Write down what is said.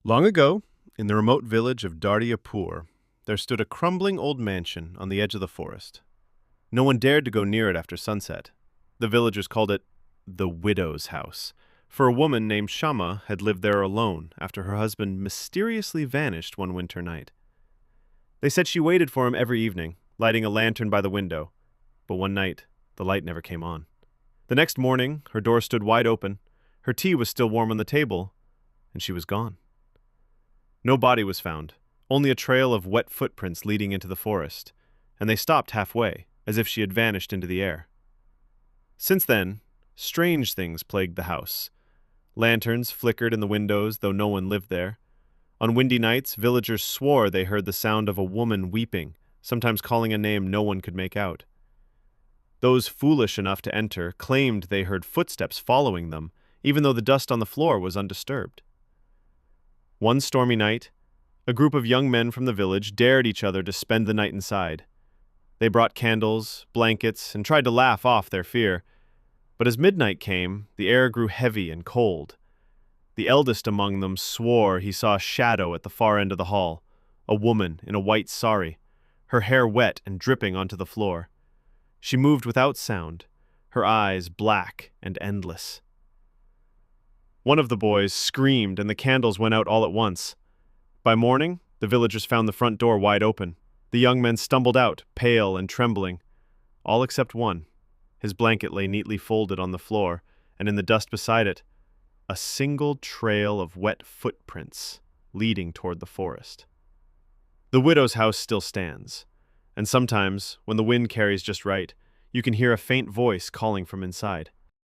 Long ago, in the remote village of Darya Pur, there stood a crumbling old mansion on the edge of the forest. No one dared to go near it after sunset. The villagers called it the widow's house, for a woman named Shama had lived there alone after her husband mysteriously vanished one winter night. They said she waited for him every evening, lighting a lantern by the window, but one night the light never came on. The next morning, her door stood wide open, her tea was still warm on the table, and she was gone. No body was found, only a trail of wet footprints leading into the forest, and they stopped halfway, as if she had vanished into the air. Since then, strange things plagued the house. Lanterns flickered in the windows, though no one lived there. On windy nights, villagers swore they heard the sound of a woman weeping, sometimes calling a name no one could make out. Those foolish enough to enter claimed they heard footsteps following them, even though the dust on the floor was undisturbed. One stormy night, a group of young men from the village dared each other to spend the night inside. They brought candles, blankets, and tried to laugh off their fear. But as midnight came, the air grew heavy and cold. The eldest among them swore he saw a shadow at the far end of the hall, a woman in a white sari, her hair wet and dripping onto the floor. She moved without sound, her eyes black and endless. One of the boys screamed and the candles went out all at once. By morning, the villagers found the front door wide open. The young men stumbled out, pale and trembling. All except one. His blanket lay neatly folded on the floor, and in the dust beside it, a single trail of wet footprints leading toward the forest. The widow's house still stands, and sometimes, when the wind carries just right, you can hear a faint voice calling from inside.